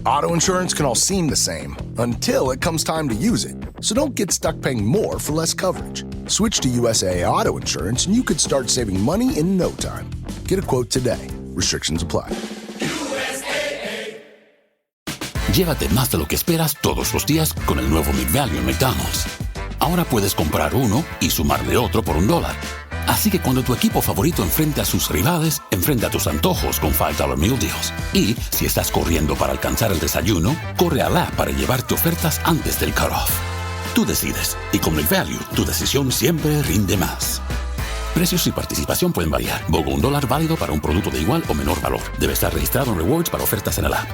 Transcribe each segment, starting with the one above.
Auto insurance can all seem the same until it comes time to use it. So don't get stuck paying more for less coverage. Switch to USAA Auto Insurance and you could start saving money in no time. Get a quote today. Restrictions apply. Llévate más de lo que esperas todos los días con el nuevo McValue en McDonald's. Ahora puedes comprar uno y sumarle otro por $1. Así que cuando tu equipo favorito enfrente a sus rivales, enfrenta tus antojos con $5 Meal Deals. Y si estás corriendo para alcanzar el desayuno, corre al app para llevarte ofertas antes del cutoff. Tú decides, y con McValue, tu decisión siempre rinde más. Precios y participación pueden variar. BOGO $1 válido para un producto de igual o menor valor. Debe estar registrado en Rewards para ofertas en el app.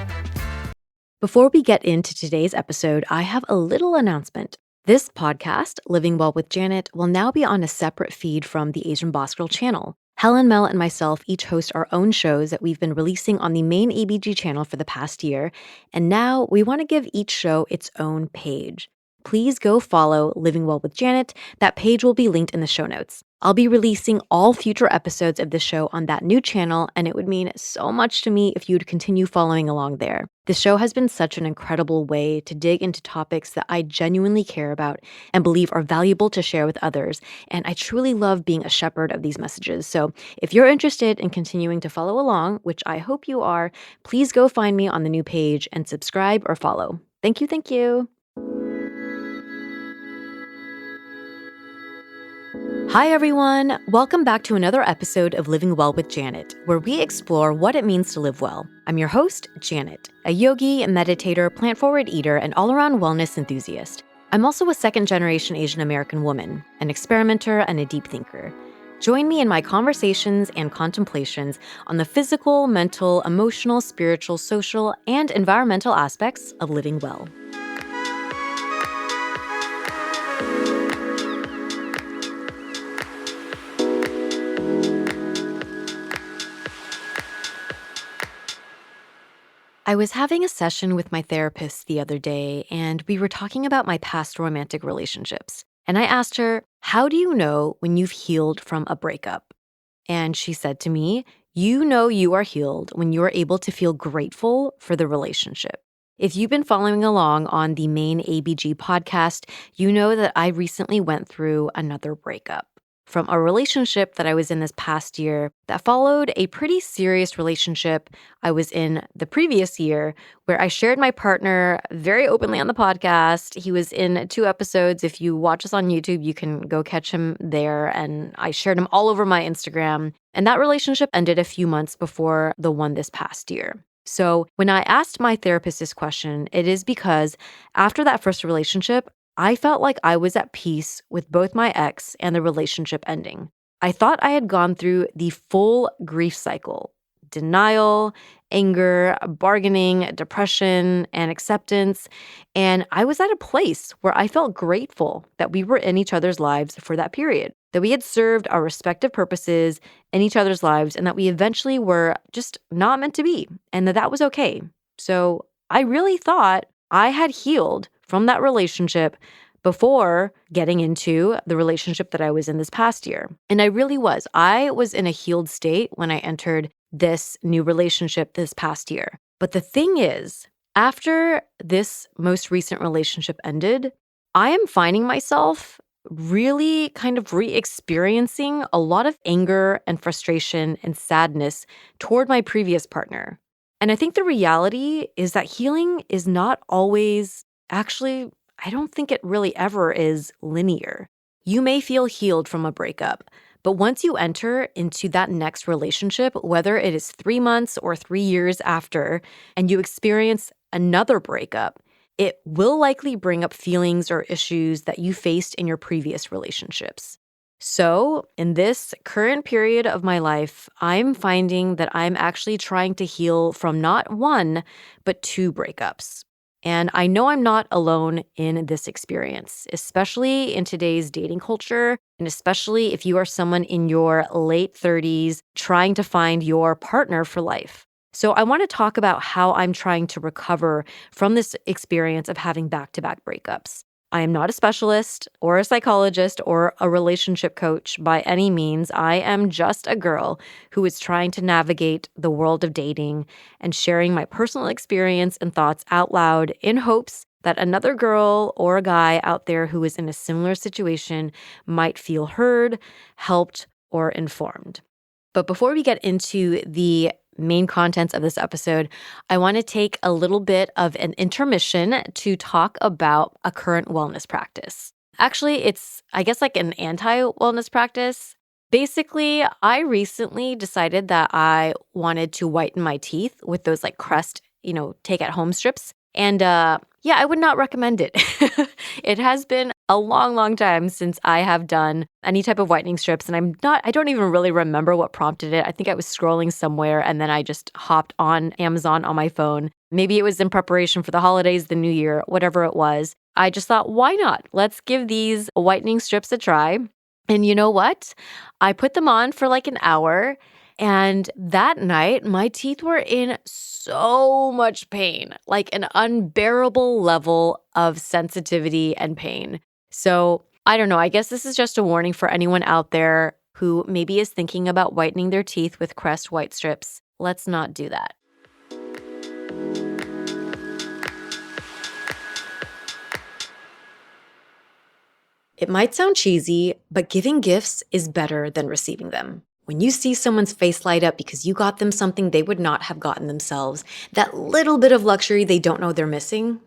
Before we get into today's episode, I have a little announcement. This podcast, Living Well with Janet, will now be on a separate feed from the Asian Boss Girl channel. Helen, Mel, and myself each host our own shows that we've been releasing on the main ABG channel for the past year, and now we want to give each show its own page. Please go follow Living Well with Janet. That page will be linked in the show notes. I'll be releasing all future episodes of the show on that new channel, and it would mean so much to me if you'd continue following along there. The show has been such an incredible way to dig into topics that I genuinely care about and believe are valuable to share with others, and I truly love being a shepherd of these messages. So if you're interested in continuing to follow along, which I hope you are, please go find me on the new page and subscribe or follow. Thank you, thank you. Hi, everyone. Welcome back to another episode of Living Well with Janet, where we explore what it means to live well. I'm your host, Janet, a yogi, a meditator, plant-forward eater, and all-around wellness enthusiast. I'm also a second-generation Asian American woman, an experimenter, and a deep thinker. Join me in my conversations and contemplations on the physical, mental, emotional, spiritual, social, and environmental aspects of living well. I was having a session with my therapist the other day, and we were talking about my past romantic relationships. And I asked her, how do you know when you've healed from a breakup? And she said to me, you know you are healed when you are able to feel grateful for the relationship. If you've been following along on the main ABG podcast, you know that I recently went through another breakup from a relationship that I was in this past year that followed a pretty serious relationship I was in the previous year, where I shared my partner very openly on the podcast. He was in 2 episodes. If you watch us on YouTube, you can go catch him there. And I shared him all over my Instagram. And that relationship ended a few months before the one this past year. So when I asked my therapist this question, it is because after that first relationship, I felt like I was at peace with both my ex and the relationship ending. I thought I had gone through the full grief cycle: denial, anger, bargaining, depression, and acceptance. And I was at a place where I felt grateful that we were in each other's lives for that period, that we had served our respective purposes in each other's lives, and that we eventually were just not meant to be, and that was okay. So I really thought I had healed from that relationship before getting into the relationship that I was in this past year. And I really was. I was in a healed state when I entered this new relationship this past year. But the thing is, after this most recent relationship ended, I am finding myself really kind of re-experiencing a lot of anger and frustration and sadness toward my previous partner. And I think the reality is that healing is not always, actually, I don't think it really ever is linear. You may feel healed from a breakup, but once you enter into that next relationship, whether it is 3 months or 3 years after, and you experience another breakup, it will likely bring up feelings or issues that you faced in your previous relationships. So in this current period of my life, I'm finding that I'm actually trying to heal from not 1, but 2 breakups. And I know I'm not alone in this experience, especially in today's dating culture, and especially if you are someone in your late 30s trying to find your partner for life. So I want to talk about how I'm trying to recover from this experience of having back-to-back breakups. I am not a specialist or a psychologist or a relationship coach by any means. I am just a girl who is trying to navigate the world of dating and sharing my personal experience and thoughts out loud in hopes that another girl or a guy out there who is in a similar situation might feel heard, helped, or informed. But before we get into the main contents of this episode, I want to take a little bit of an intermission to talk about a current wellness practice. Actually, it's, I guess, like an anti-wellness practice. Basically, I recently decided that I wanted to whiten my teeth with those like Crest, take-at-home strips. And yeah, I would not recommend it. It has been a long, long time since I have done any type of whitening strips, and I don't even really remember what prompted it. I think I was scrolling somewhere and then I just hopped on Amazon on my phone. Maybe it was in preparation for the holidays, the new year, whatever it was. I just thought, why not? Let's give these whitening strips a try. And you know what? I put them on for like an hour. And that night, my teeth were in so much pain, like an unbearable level of sensitivity and pain. So I don't know. I guess this is just a warning for anyone out there who maybe is thinking about whitening their teeth with Crest white strips. Let's not do that. It might sound cheesy, but giving gifts is better than receiving them. When you see someone's face light up because you got them something they would not have gotten themselves, that little bit of luxury they don't know they're missing,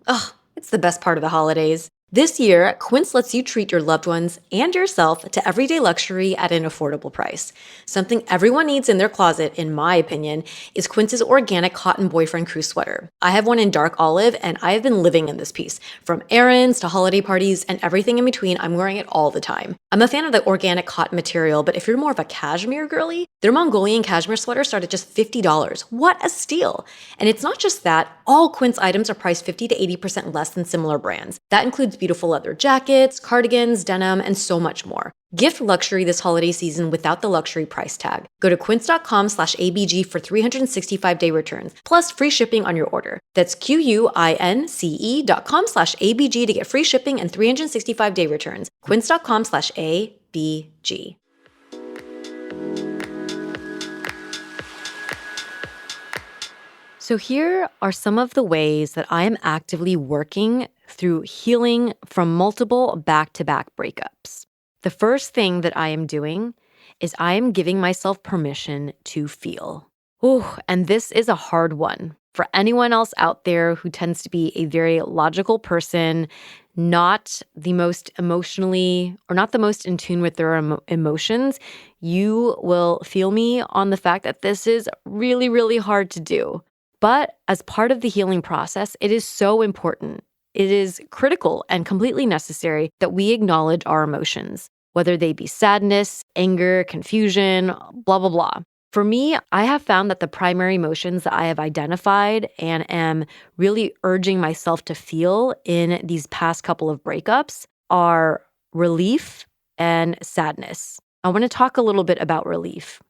it's the best part of the holidays. This year, Quince lets you treat your loved ones and yourself to everyday luxury at an affordable price. Something everyone needs in their closet, in my opinion, is Quince's organic cotton boyfriend crew sweater. I have one in dark olive, and I have been living in this piece. From errands to holiday parties and everything in between, I'm wearing it all the time. I'm a fan of the organic cotton material, but if you're more of a cashmere girly, their Mongolian cashmere sweater start at just $50. What a steal! And it's not just that, all Quince items are priced 50 to 80% less than similar brands. That includes beautiful leather jackets, cardigans, denim, and so much more. Gift luxury this holiday season without the luxury price tag. Go to quince.com/ABG for 365-day returns, plus free shipping on your order. That's QUINCE.com/ABG to get free shipping and 365-day returns. Quince.com/ABG. So here are some of the ways that I am actively working through healing from multiple back-to-back breakups. The first thing that I am doing is I am giving myself permission to feel. And this is a hard one. For anyone else out there who tends to be a very logical person, not the most emotionally or not the most in tune with their emotions, you will feel me on the fact that this is really, really hard to do. But as part of the healing process, it is so important. It is critical and completely necessary that we acknowledge our emotions, whether they be sadness, anger, confusion, blah, blah, blah. For me, I have found that the primary emotions that I have identified and am really urging myself to feel in these past couple of breakups are relief and sadness. I want to talk a little bit about relief.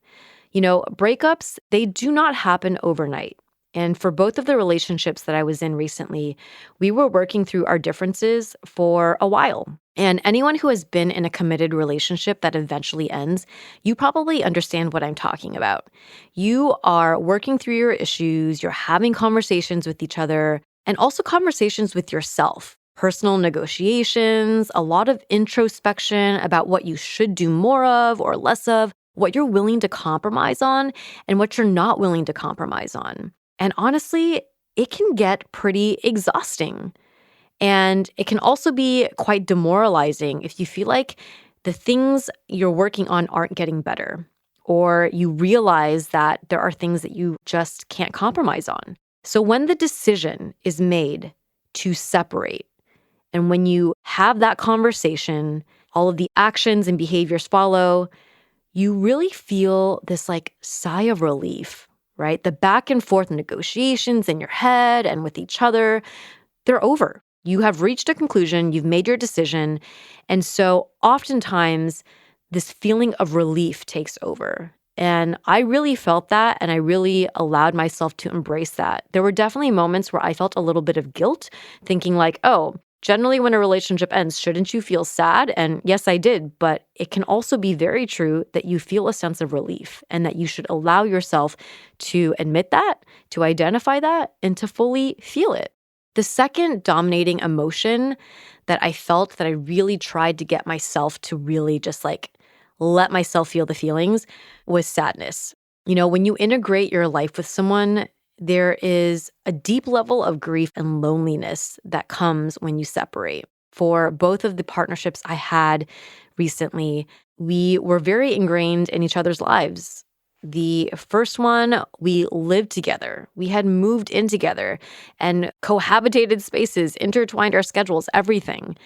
Breakups, they do not happen overnight. And for both of the relationships that I was in recently, we were working through our differences for a while. And anyone who has been in a committed relationship that eventually ends, you probably understand what I'm talking about. You are working through your issues, you're having conversations with each other, and also conversations with yourself. Personal negotiations, a lot of introspection about what you should do more of or less of, what you're willing to compromise on, and what you're not willing to compromise on. And honestly, it can get pretty exhausting. And it can also be quite demoralizing if you feel like the things you're working on aren't getting better, or you realize that there are things that you just can't compromise on. So when the decision is made to separate, and when you have that conversation, all of the actions and behaviors follow, you really feel this like sigh of relief. Right? The back and forth negotiations in your head and with each other, they're over. You have reached a conclusion, you've made your decision. And so oftentimes this feeling of relief takes over. And I really felt that, and I really allowed myself to embrace that. There were definitely moments where I felt a little bit of guilt, thinking like, oh, Generally, when a relationship ends, shouldn't you feel sad? And yes, I did, but it can also be very true that you feel a sense of relief and that you should allow yourself to admit that, to identify that, and to fully feel it. The second dominating emotion that I felt that I really tried to get myself to really just like let myself feel the feelings was sadness. When you integrate your life with someone, there is a deep level of grief and loneliness that comes when you separate. For both of the partnerships I had recently, we were very ingrained in each other's lives. The first one, we lived together. We had moved in together and cohabitated spaces, intertwined our schedules, everything.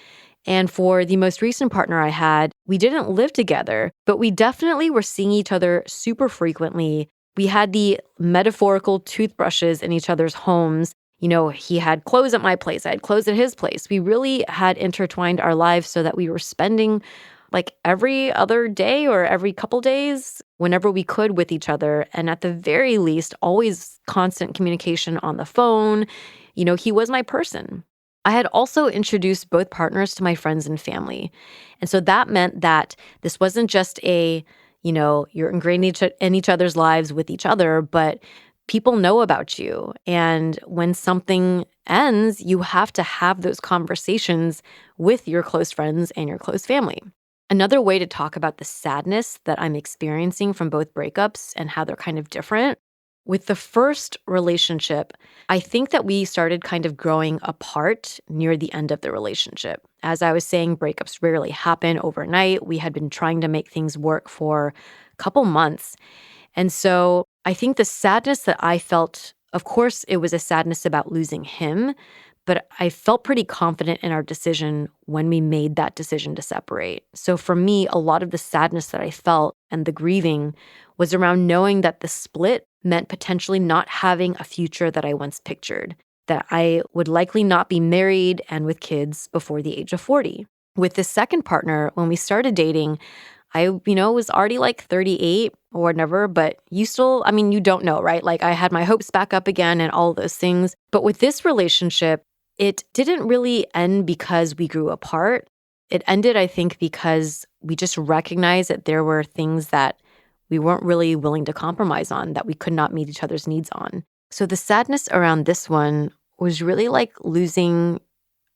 And for the most recent partner I had, we didn't live together, but we definitely were seeing each other super frequently. We had the metaphorical toothbrushes in each other's homes. He had clothes at my place, I had clothes at his place. We really had intertwined our lives so that we were spending like every other day or every couple days, whenever we could, with each other. And at the very least, always constant communication on the phone. He was my person. I had also introduced both partners to my friends and family. And so that meant that this wasn't just you're ingrained in each other's lives with each other, but people know about you. And when something ends, you have to have those conversations with your close friends and your close family. Another way to talk about the sadness that I'm experiencing from both breakups and how they're kind of different. With the first relationship, I think that we started kind of growing apart near the end of the relationship. As I was saying, breakups rarely happen overnight. We had been trying to make things work for a couple months. And so I think the sadness that I felt, of course, it was a sadness about losing him, but I felt pretty confident in our decision when we made that decision to separate. So for me, a lot of the sadness that I felt and the grieving was around knowing that the split meant potentially not having a future that I once pictured, that I would likely not be married and with kids before the age of 40. With this second partner, when we started dating, I, was already like 38 or whatever, but you still, you don't know, right? Like I had my hopes back up again and all those things. But with this relationship, it didn't really end because we grew apart. It ended, I think, because we just recognized that there were things that we weren't really willing to compromise on, that we could not meet each other's needs on. So the sadness around this one was really like losing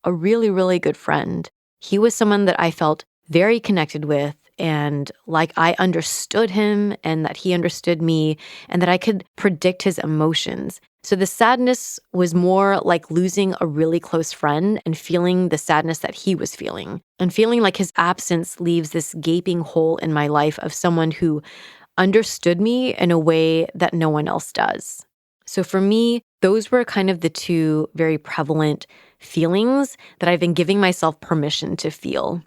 a really, really good friend. He was someone that I felt very connected with, and like I understood him and that he understood me and that I could predict his emotions. So the sadness was more like losing a really close friend and feeling the sadness that he was feeling and feeling like his absence leaves this gaping hole in my life of someone who understood me in a way that no one else does. So for me, those were kind of the two very prevalent feelings that I've been giving myself permission to feel.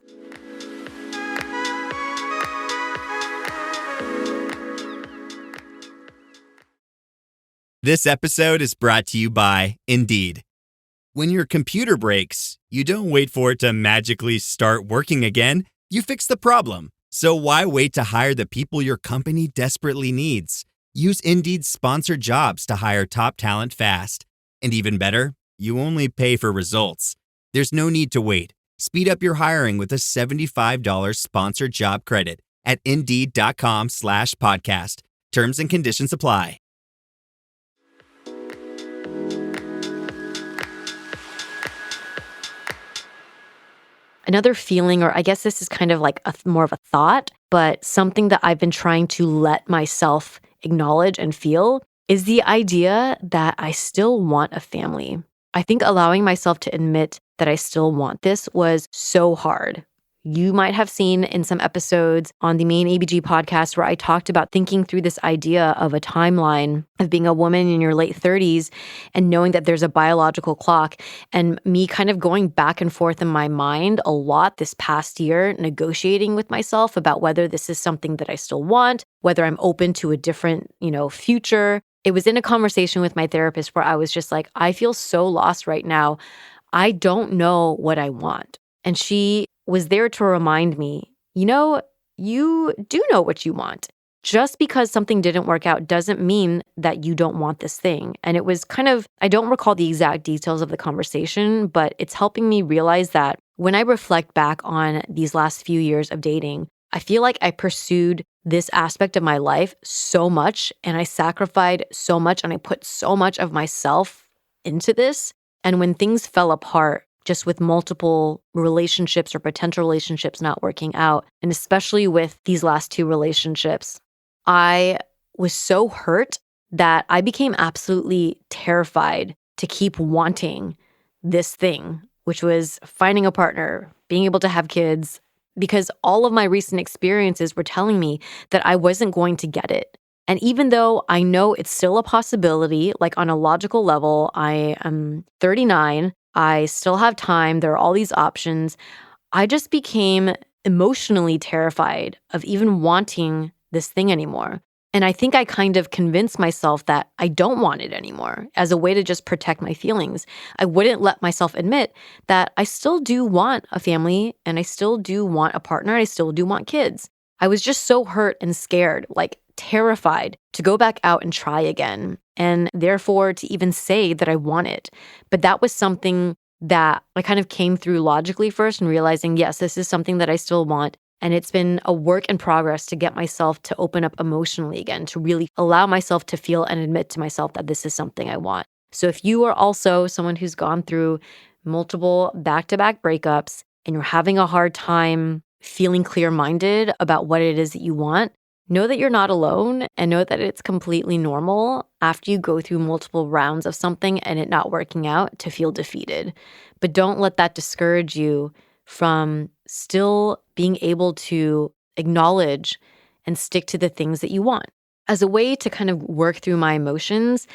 This episode is brought to you by Indeed. When your computer breaks, you don't wait for it to magically start working again. You fix the problem. So why wait to hire the people your company desperately needs? Use Indeed's sponsored jobs to hire top talent fast. And even better, you only pay for results. There's no need to wait. Speed up your hiring with a $75 sponsored job credit at Indeed.com/podcast. Terms and conditions apply. Another feeling, or I guess this is kind of like more of a thought, but something that I've been trying to let myself acknowledge and feel is the idea that I still want a family. I think allowing myself to admit that I still want this was so hard. You might have seen in some episodes on the main ABG podcast where I talked about thinking through this idea of a timeline of being a woman in your late 30s and knowing that there's a biological clock, and me kind of going back and forth in my mind a lot this past year, negotiating with myself about whether this is something that I still want, whether I'm open to a different, future. It was in a conversation with my therapist where I was just like, I feel so lost right now. I don't know what I want. And she was there to remind me, you do know what you want. just because something didn't work out doesn't mean that you don't want this thing. And it was I don't recall the exact details of the conversation, but it's helping me realize that when I reflect back on these last few years of dating, I feel like I pursued this aspect of my life so much and I sacrificed so much and I put so much of myself into this. And when things fell apart, just with multiple relationships or potential relationships not working out, and especially with these last two relationships, I was so hurt that I became absolutely terrified to keep wanting this thing, which was finding a partner, being able to have kids, because all of my recent experiences were telling me that I wasn't going to get it. And even though I know it's still a possibility, like on a logical level, I am 39, I still have time, there are all these options, I just became emotionally terrified of even wanting this thing anymore. And I think I kind of convinced myself that I don't want it anymore as a way to just protect my feelings. I wouldn't let myself admit that I still do want a family and I still do want a partner. I still do want kids. I was just so hurt and scared, like terrified to go back out and try again. And therefore to even say that I want it. But that was something that I kind of came through logically first and realizing, yes, this is something that I still want. And it's been a work in progress to get myself to open up emotionally again, to really allow myself to feel and admit to myself that this is something I want. So if you are also someone who's gone through multiple back-to-back breakups and you're having a hard time feeling clear-minded about what it is that you want, know that you're not alone and know that it's completely normal after you go through multiple rounds of something and it not working out to feel defeated. But don't let that discourage you from still being able to acknowledge and stick to the things that you want. As a way to kind of work through my emotions,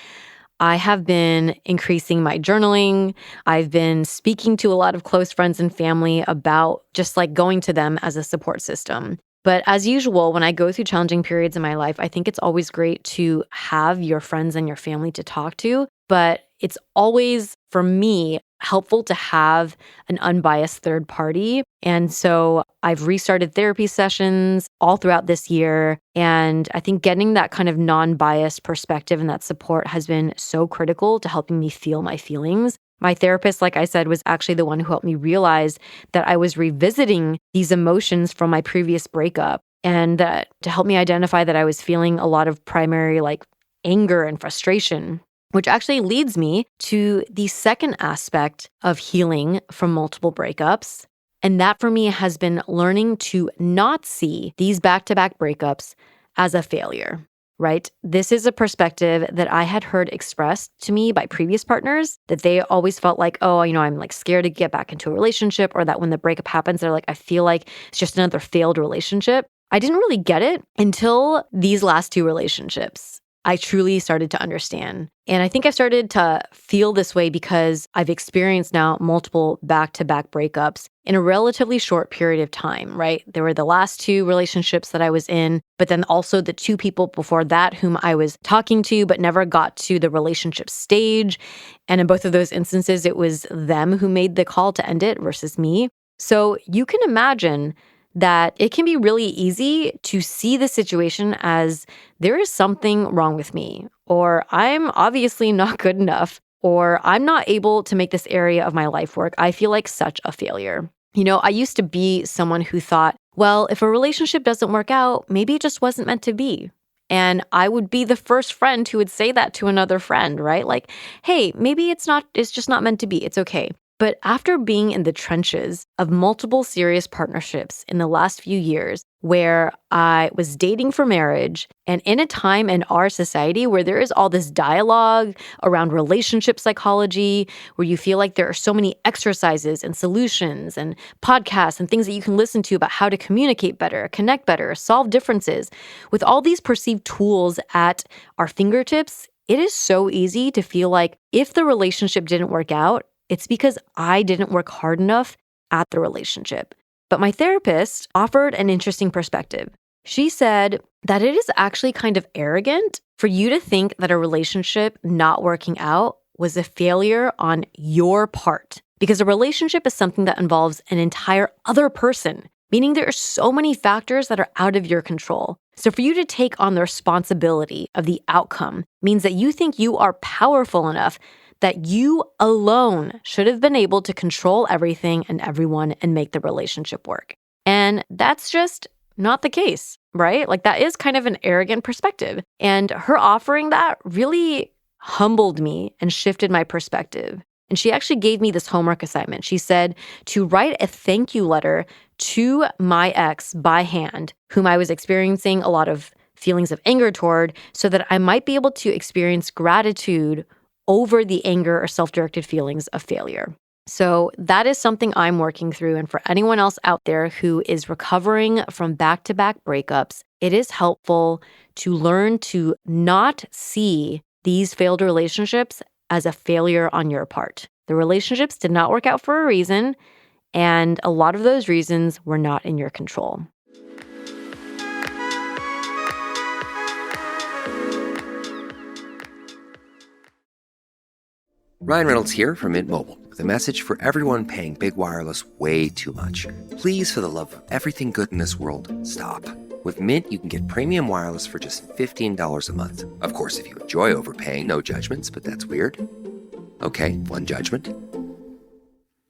I have been increasing my journaling. I've been speaking to a lot of close friends and family about just like going to them as a support system. But as usual, when I go through challenging periods in my life, I think it's always great to have your friends and your family to talk to. But it's always, for me, helpful to have an unbiased third party. And so I've restarted therapy sessions all throughout this year. And I think getting that kind of non-biased perspective and that support has been so critical to helping me feel my feelings. My therapist, like I said, was actually the one who helped me realize that I was revisiting these emotions from my previous breakup, and that to help me identify that I was feeling a lot of primary like anger and frustration, which actually leads me to the second aspect of healing from multiple breakups. And that for me has been learning to not see these back-to-back breakups as a failure. Right? This is a perspective that I had heard expressed to me by previous partners, that they always felt like, oh, I'm like scared to get back into a relationship, or that when the breakup happens, they're like, I feel like it's just another failed relationship. I didn't really get it until these last two relationships. I truly started to understand. And I think I've started to feel this way because I've experienced now multiple back-to-back breakups in a relatively short period of time, right? There were the last two relationships that I was in, but then also the two people before that whom I was talking to but never got to the relationship stage. And in both of those instances, it was them who made the call to end it versus me. So you can imagine that it can be really easy to see the situation as there is something wrong with me, or I'm obviously not good enough, or I'm not able to make this area of my life work. I feel like such a failure. I used to be someone who thought, well, if a relationship doesn't work out, maybe it just wasn't meant to be. And I would be the first friend who would say that to another friend, right? Like, hey, maybe it's just not meant to be. It's okay. But after being in the trenches of multiple serious partnerships in the last few years, where I was dating for marriage, and in a time in our society where there is all this dialogue around relationship psychology, where you feel like there are so many exercises and solutions and podcasts and things that you can listen to about how to communicate better, connect better, solve differences, with all these perceived tools at our fingertips, it is so easy to feel like if the relationship didn't work out, it's because I didn't work hard enough at the relationship. But my therapist offered an interesting perspective. She said that it is actually kind of arrogant for you to think that a relationship not working out was a failure on your part, because a relationship is something that involves an entire other person. meaning there are so many factors that are out of your control. So for you to take on the responsibility of the outcome means that you think you are powerful enough that you alone should have been able to control everything and everyone and make the relationship work. And that's just not the case, right? Like that is kind of an arrogant perspective. And her offering that really humbled me and shifted my perspective. And she actually gave me this homework assignment. She said to write a thank you letter to my ex by hand, whom I was experiencing a lot of feelings of anger toward, so that I might be able to experience gratitude over the anger or self-directed feelings of failure. So that is something I'm working through. And for anyone else out there who is recovering from back-to-back breakups, it is helpful to learn to not see these failed relationships as a failure on your part. The relationships did not work out for a reason, and a lot of those reasons were not in your control. Ryan Reynolds here from Mint Mobile with a message for everyone paying big wireless way too much. Please, for the love of everything good in this world, stop. With Mint, you can get premium wireless for just $15 a month. Of course, if you enjoy overpaying, no judgments, but that's weird. Okay, one judgment.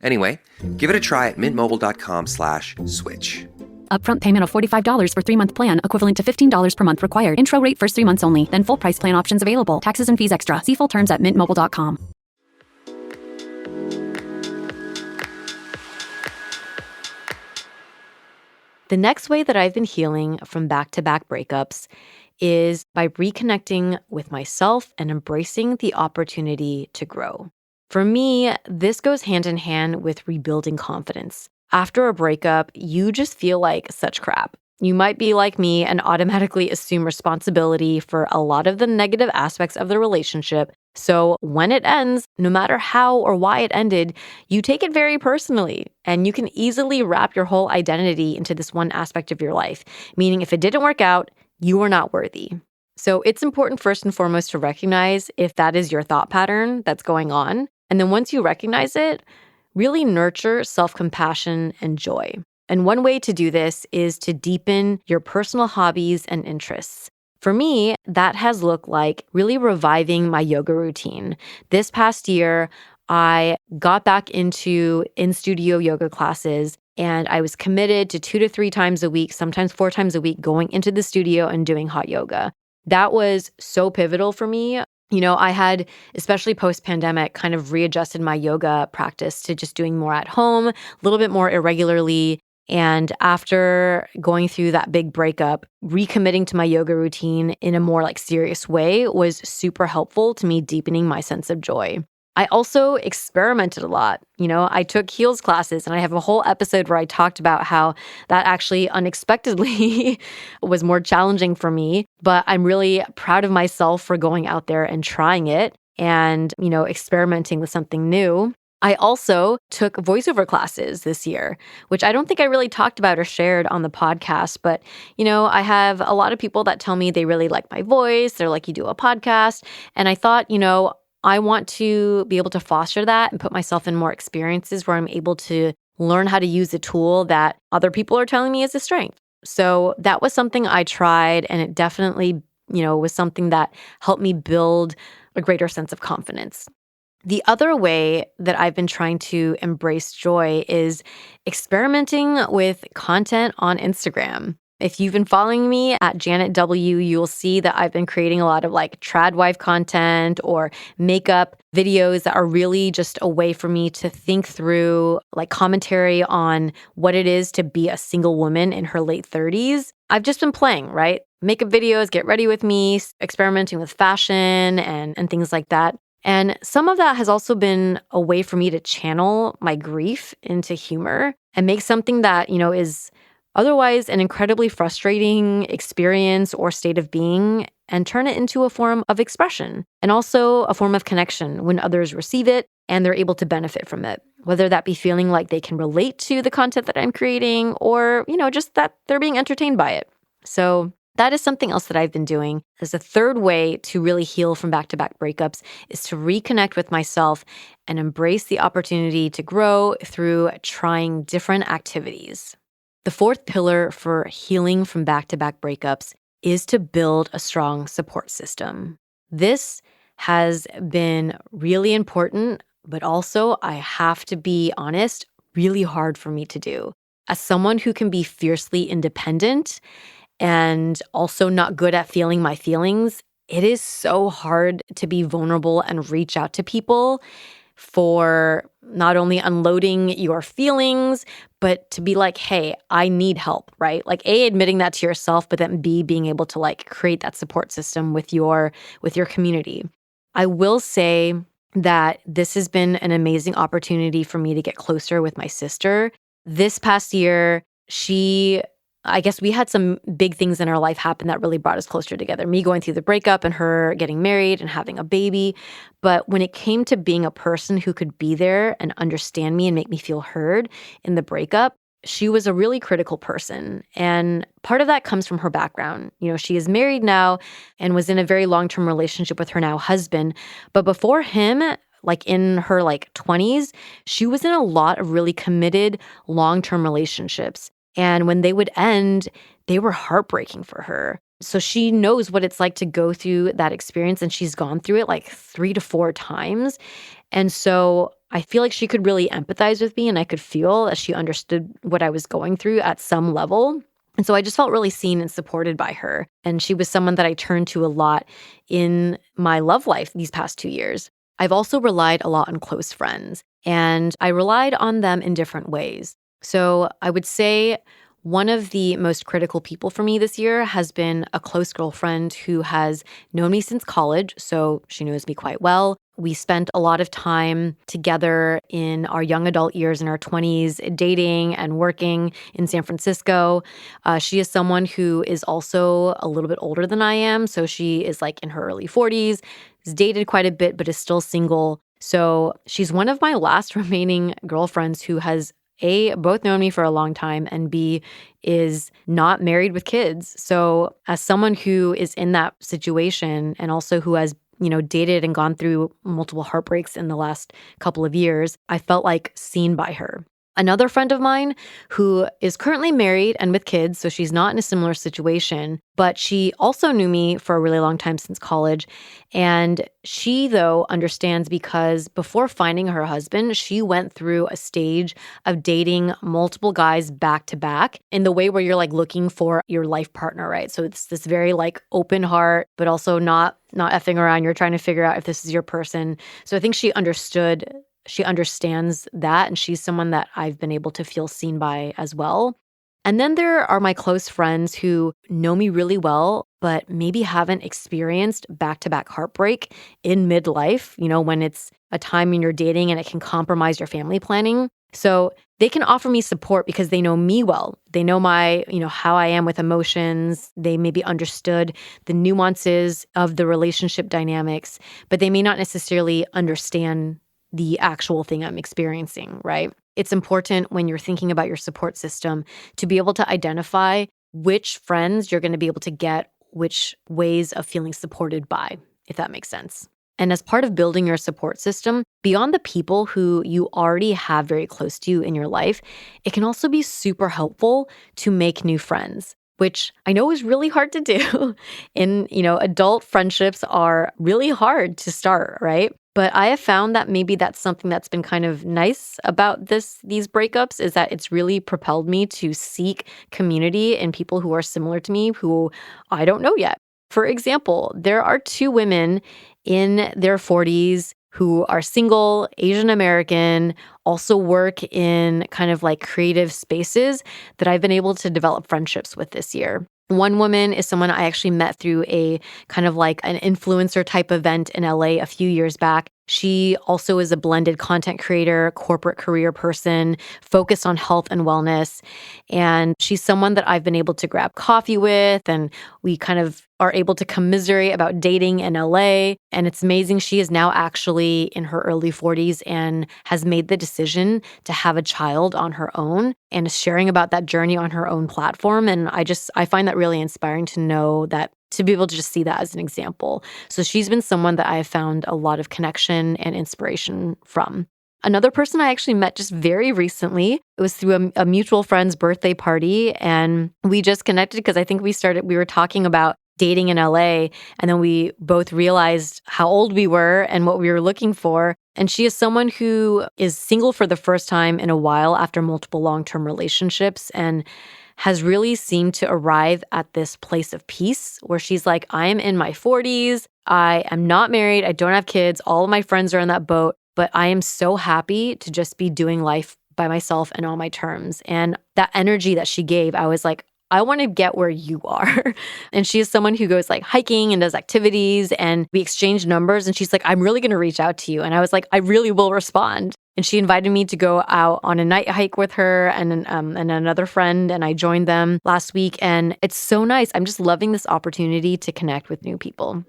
Anyway, give it a try at mintmobile.com/switch. Upfront payment of $45 for 3-month plan, equivalent to $15 per month required. Intro rate first 3 months only, then full price plan options available. Taxes and fees extra. See full terms at mintmobile.com. The next way that I've been healing from back-to-back breakups is by reconnecting with myself and embracing the opportunity to grow. For me, this goes hand in hand with rebuilding confidence. After a breakup, you just feel like such crap. You might be like me and automatically assume responsibility for a lot of the negative aspects of the relationship. So when it ends, no matter how or why it ended, you take it very personally, and you can easily wrap your whole identity into this one aspect of your life, meaning if it didn't work out, you are not worthy. So it's important first and foremost to recognize if that is your thought pattern that's going on. And then once you recognize it, really nurture self-compassion and joy. And one way to do this is to deepen your personal hobbies and interests. For me, that has looked like really reviving my yoga routine. This past year, I got back into in-studio yoga classes, and I was committed to 2 to 3 times a week, sometimes 4 times a week, going into the studio and doing hot yoga. That was so pivotal for me. You know, I had, especially post-pandemic, kind of readjusted my yoga practice to just doing more at home, a little bit more irregularly. And after going through that big breakup, recommitting to my yoga routine in a more serious way was super helpful to me deepening my sense of joy. I also experimented a lot. You know, I took heels classes, and I have a whole episode where I talked about how that actually unexpectedly was more challenging for me. But I'm really proud of myself for going out there and trying it and, experimenting with something new. I also took voiceover classes this year, which I don't think I really talked about or shared on the podcast. But, I have a lot of people that tell me they really like my voice. They're like, you do a podcast. And I thought, I want to be able to foster that and put myself in more experiences where I'm able to learn how to use a tool that other people are telling me is a strength. So that was something I tried, and it definitely, was something that helped me build a greater sense of confidence. The other way that I've been trying to embrace joy is experimenting with content on Instagram. If you've been following me at Janet W, you'll see that I've been creating a lot of trad wife content or makeup videos that are really just a way for me to think through commentary on what it is to be a single woman in her late 30s. I've just been playing, right? Makeup videos, get ready with me, experimenting with fashion and things like that. And some of that has also been a way for me to channel my grief into humor and make something that, is otherwise an incredibly frustrating experience or state of being and turn it into a form of expression and also a form of connection when others receive it and they're able to benefit from it, whether that be feeling like they can relate to the content that I'm creating or, just that they're being entertained by it. So that is something else that I've been doing. As a third way to really heal from back-to-back breakups is to reconnect with myself and embrace the opportunity to grow through trying different activities. The fourth pillar for healing from back-to-back breakups is to build a strong support system. This has been really important, but also, I have to be honest, really hard for me to do. As someone who can be fiercely independent and also not good at feeling my feelings, it is so hard to be vulnerable and reach out to people for not only unloading your feelings, but to be like, hey, I need help, right? Like A, admitting that to yourself, but then B, being able to like create that support system with your community. I will say that this has been an amazing opportunity for me to get closer with my sister. This past year, I guess we had some big things in our life happen that really brought us closer together. Me going through the breakup and her getting married and having a baby. But when it came to being a person who could be there and understand me and make me feel heard in the breakup, she was a really critical person. And part of that comes from her background. You know, she is married now and was in a very long-term relationship with her now husband. But before him, like in her 20s, she was in a lot of really committed long-term relationships. And when they would end, they were heartbreaking for her. So she knows what it's like to go through that experience, and she's gone through it like 3 to 4 times. And so I feel like she could really empathize with me, and I could feel that she understood what I was going through at some level. And so I just felt really seen and supported by her. And she was someone that I turned to a lot in my love life these past 2 years. I've also relied a lot on close friends, and I relied on them in different ways. So I would say one of the most critical people for me this year has been a close girlfriend who has known me since college, so she knows me quite well. We spent a lot of time together in our young adult years in our 20s, dating and working in San Francisco. She is someone who is also a little bit older than I am, so she is like in her early 40s, has dated quite a bit, but is still single. So she's one of my last remaining girlfriends who has A, both known me for a long time, and B, is not married with kids. So as someone who is in that situation and also who has, dated and gone through multiple heartbreaks in the last couple of years, I felt like seen by her. Another friend of mine who is currently married and with kids, so she's not in a similar situation, but she also knew me for a really long time since college. And she, though, understands because before finding her husband, she went through a stage of dating multiple guys back to back in the way where you're like looking for your life partner, right? So it's this very like open heart, but also not effing around. You're trying to figure out if this is your person. So I think she understands that, and she's someone that I've been able to feel seen by as well. And then there are my close friends who know me really well, but maybe haven't experienced back-to-back heartbreak in midlife, when it's a time when you're dating and it can compromise your family planning. So they can offer me support because they know me well. They know my, how I am with emotions. They maybe understood the nuances of the relationship dynamics, but they may not necessarily understand the actual thing I'm experiencing, right? It's important when you're thinking about your support system to be able to identify which friends you're going to be able to get which ways of feeling supported by, if that makes sense. And as part of building your support system, beyond the people who you already have very close to you in your life, it can also be super helpful to make new friends, which I know is really hard to do. And, adult friendships are really hard to start, right? But I have found that maybe that's something that's been kind of nice about these breakups is that it's really propelled me to seek community in people who are similar to me who I don't know yet. For example, there are 2 women in their 40s who are single, Asian American, also work in kind of like creative spaces that I've been able to develop friendships with this year. One woman is someone I actually met through a kind of like an influencer type event in LA a few years back. She also is a blended content creator, corporate career person, focused on health and wellness. And she's someone that I've been able to grab coffee with, and we kind of are able to commiserate about dating in LA. And it's amazing. She is now actually in her early 40s and has made the decision to have a child on her own and is sharing about that journey on her own platform. And I find that really inspiring to know that, to be able to just see that as an example. So she's been someone that I have found a lot of connection and inspiration from. Another person I actually met just very recently. It was through a mutual friend's birthday party, and we just connected because I think we were talking about dating in LA, and then we both realized how old we were and what we were looking for. And she is someone who is single for the first time in a while after multiple long-term relationships and has really seemed to arrive at this place of peace where she's like, I am in my 40s. I am not married. I don't have kids. All of my friends are in that boat. But I am so happy to just be doing life by myself and on my terms. And that energy that she gave, I was like, I want to get where you are. And she is someone who goes like hiking and does activities, and we exchange numbers. And she's like, I'm really going to reach out to you. And I was like, I really will respond. And she invited me to go out on a night hike with her and another friend. And I joined them last week. And it's so nice. I'm just loving this opportunity to connect with new people.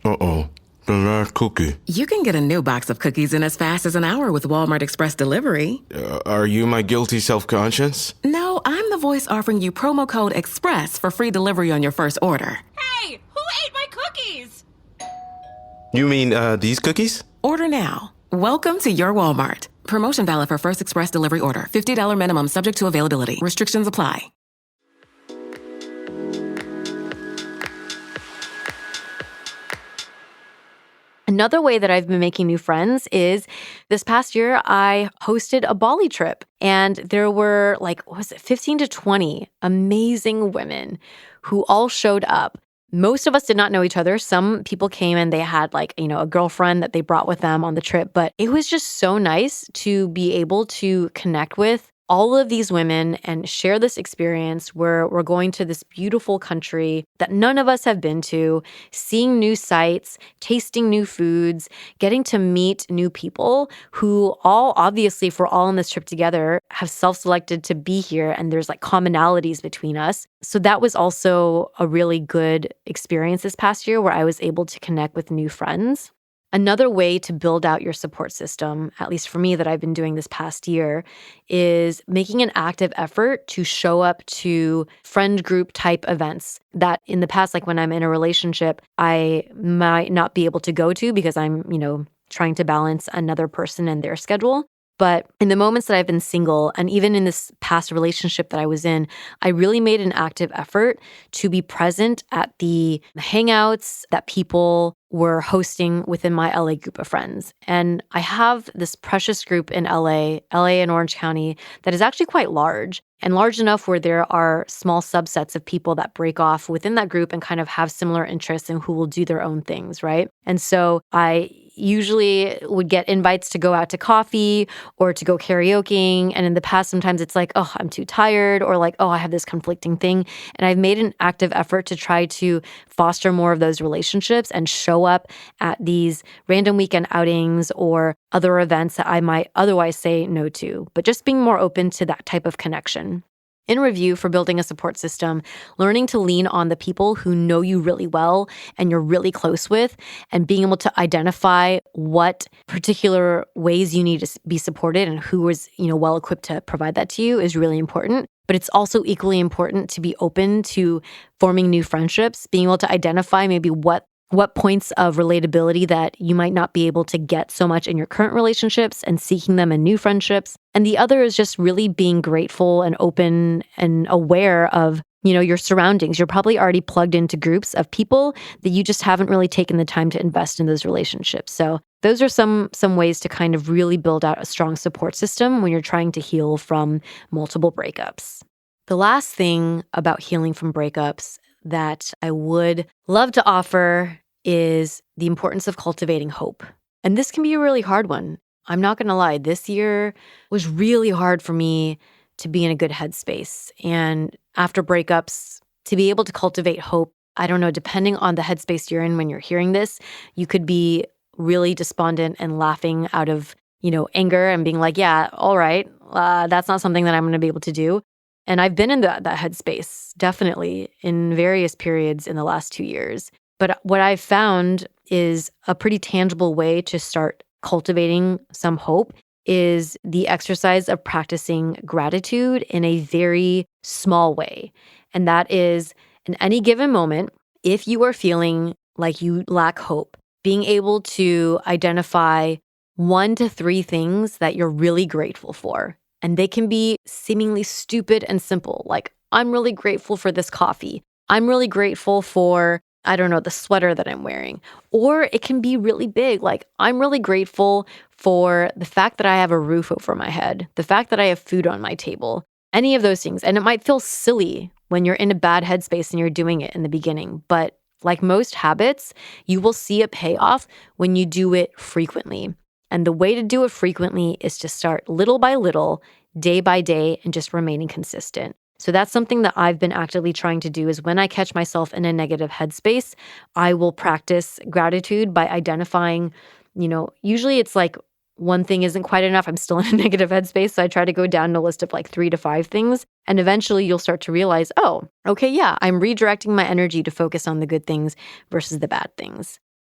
Uh-oh. The last cookie. You can get a new box of cookies in as fast as an hour with Walmart Express Delivery. Are you my guilty self-conscience? No, I'm the voice offering you promo code EXPRESS for free delivery on your first order. Hey, who ate my cookies? You mean, these cookies? Order now. Welcome to your Walmart. Promotion valid for first express delivery order. $50 minimum subject to availability. Restrictions apply. Another way that I've been making new friends is this past year, I hosted a Bali trip, and there were 15 to 20 amazing women who all showed up. Most of us did not know each other. Some people came and they had a girlfriend that they brought with them on the trip, but it was just so nice to be able to connect with all of these women and share this experience where we're going to this beautiful country that none of us have been to, seeing new sights, tasting new foods, getting to meet new people who all, obviously, if we're all on this trip together, have self-selected to be here, and there's commonalities between us. So that was also a really good experience this past year where I was able to connect with new friends. Another way to build out your support system, at least for me that I've been doing this past year, is making an active effort to show up to friend group type events that in the past, like when I'm in a relationship, I might not be able to go to because I'm, trying to balance another person and their schedule. But in the moments that I've been single, and even in this past relationship that I was in, I really made an active effort to be present at the hangouts that people were hosting within my LA group of friends. And I have this precious group in LA and Orange County, that is actually quite large, and large enough where there are small subsets of people that break off within that group and kind of have similar interests and who will do their own things, right? And so I usually would get invites to go out to coffee or to go karaokeing. And in the past, sometimes it's like, oh, I'm too tired, or oh, I have this conflicting thing. And I've made an active effort to try to foster more of those relationships and show up at these random weekend outings or other events that I might otherwise say no to, but just being more open to that type of connection. In review for building a support system, learning to lean on the people who know you really well and you're really close with, and being able to identify what particular ways you need to be supported and who is, well equipped to provide that to you is really important. But it's also equally important to be open to forming new friendships, being able to identify maybe what points of relatability that you might not be able to get so much in your current relationships and seeking them in new friendships. And the other is just really being grateful and open and aware of, your surroundings. You're probably already plugged into groups of people that you just haven't really taken the time to invest in those relationships. So those are some ways to kind of really build out a strong support system when you're trying to heal from multiple breakups. The last thing about healing from breakups that I would love to offer is the importance of cultivating hope. And this can be a really hard one. I'm not going to lie. This year was really hard for me to be in a good headspace. And after breakups, to be able to cultivate hope, I don't know, depending on the headspace you're in when you're hearing this, you could be really despondent and laughing out of, anger and being like, yeah, all right, that's not something that I'm going to be able to do. And I've been in that headspace, definitely, in various periods in the last 2 years. But what I've found is a pretty tangible way to start cultivating some hope is the exercise of practicing gratitude in a very small way. And that is, in any given moment, if you are feeling like you lack hope, being able to identify 1 to 3 things that you're really grateful for. And they can be seemingly stupid and simple, like, I'm really grateful for this coffee. I'm really grateful for, I don't know, the sweater that I'm wearing. Or it can be really big, like, I'm really grateful for the fact that I have a roof over my head, the fact that I have food on my table, any of those things. And it might feel silly when you're in a bad headspace and you're doing it in the beginning. But like most habits, you will see a payoff when you do it frequently. And the way to do it frequently is to start little by little, day by day, and just remaining consistent. So that's something that I've been actively trying to do is when I catch myself in a negative headspace, I will practice gratitude by identifying, usually it's like one thing isn't quite enough. I'm still in a negative headspace. So I try to go down a list of like 3 to 5 things. And eventually you'll start to realize, oh, okay, yeah, I'm redirecting my energy to focus on the good things versus the bad things.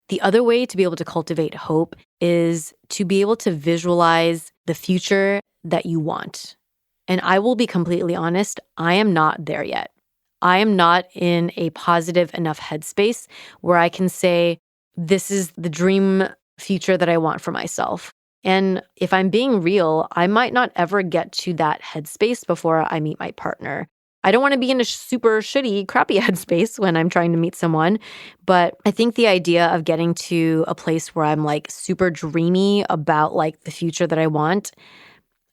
The other way to be able to cultivate hope is to be able to visualize the future that you want. And I will be completely honest, I am not there yet. I am not in a positive enough headspace where I can say, this is the dream future that I want for myself. And if I'm being real, I might not ever get to that headspace before I meet my partner. I don't want to be in a super shitty, crappy headspace when I'm trying to meet someone. But I think the idea of getting to a place where I'm like super dreamy about like the future that I want,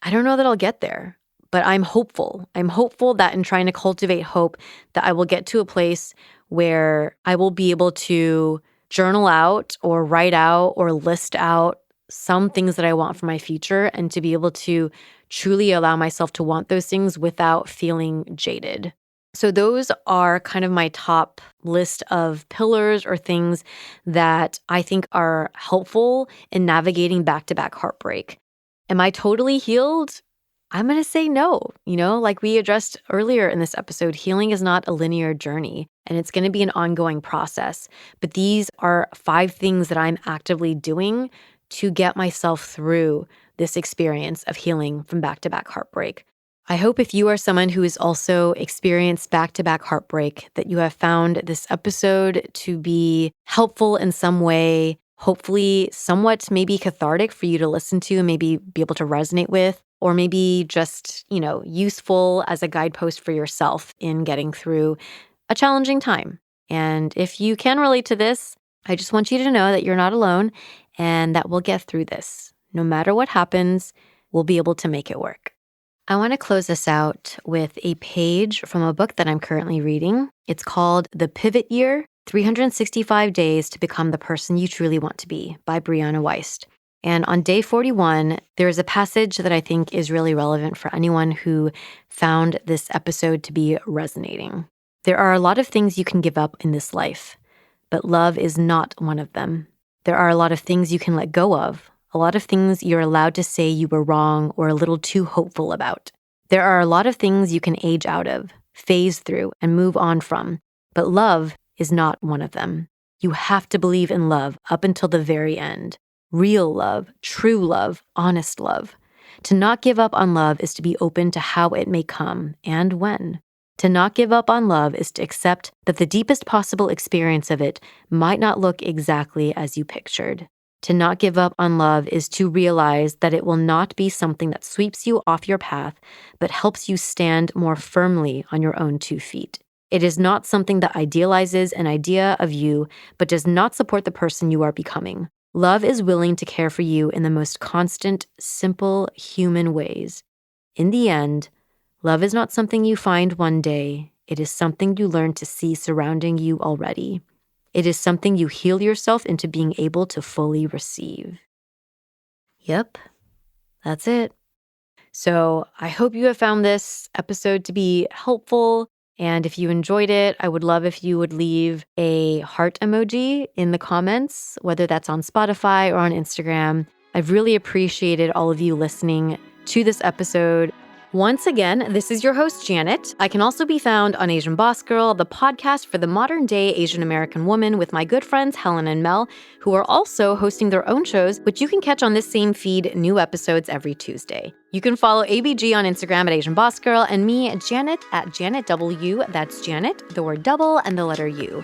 I don't know that I'll get there. But I'm hopeful. I'm hopeful that in trying to cultivate hope, that I will get to a place where I will be able to journal out or write out or list out some things that I want for my future and to be able to truly allow myself to want those things without feeling jaded. So those are kind of my top list of pillars or things that I think are helpful in navigating back-to-back heartbreak. Am I totally healed? I'm going to say no. Like we addressed earlier in this episode, healing is not a linear journey and it's going to be an ongoing process. But these are 5 things that I'm actively doing to get myself through this experience of healing from back-to-back heartbreak. I hope if you are someone who has also experienced back-to-back heartbreak, that you have found this episode to be helpful in some way, hopefully somewhat maybe cathartic for you to listen to and maybe be able to resonate with, or maybe just, useful as a guidepost for yourself in getting through a challenging time. And if you can relate to this, I just want you to know that you're not alone and that we'll get through this. No matter what happens, we'll be able to make it work. I want to close this out with a page from a book that I'm currently reading. It's called The Pivot Year, 365 Days to Become the Person You Truly Want to Be by Brianna Wiest. And on day 41, there is a passage that I think is really relevant for anyone who found this episode to be resonating. There are a lot of things you can give up in this life, but love is not one of them. There are a lot of things you can let go of, a lot of things you're allowed to say you were wrong or a little too hopeful about. There are a lot of things you can age out of, phase through, and move on from, but love is not one of them. You have to believe in love up until the very end. Real love, true love, honest love. To not give up on love is to be open to how it may come and when. To not give up on love is to accept that the deepest possible experience of it might not look exactly as you pictured. To not give up on love is to realize that it will not be something that sweeps you off your path, but helps you stand more firmly on your own 2 feet. It is not something that idealizes an idea of you, but does not support the person you are becoming. Love is willing to care for you in the most constant, simple, human ways. In the end, love is not something you find one day. It is something you learn to see surrounding you already. It is something you heal yourself into being able to fully receive. Yep, that's it. So I hope you have found this episode to be helpful. And if you enjoyed it, I would love if you would leave a heart emoji in the comments, whether that's on Spotify or on Instagram. I've really appreciated all of you listening to this episode. Once again, this is your host, Janet. I can also be found on Asian Boss Girl, the podcast for the modern-day Asian American woman with my good friends Helen and Mel, who are also hosting their own shows, which you can catch on this same feed, new episodes every Tuesday. You can follow ABG on Instagram at Asian Boss Girl and me, Janet, at Janet W. That's Janet, the word double, and the letter U.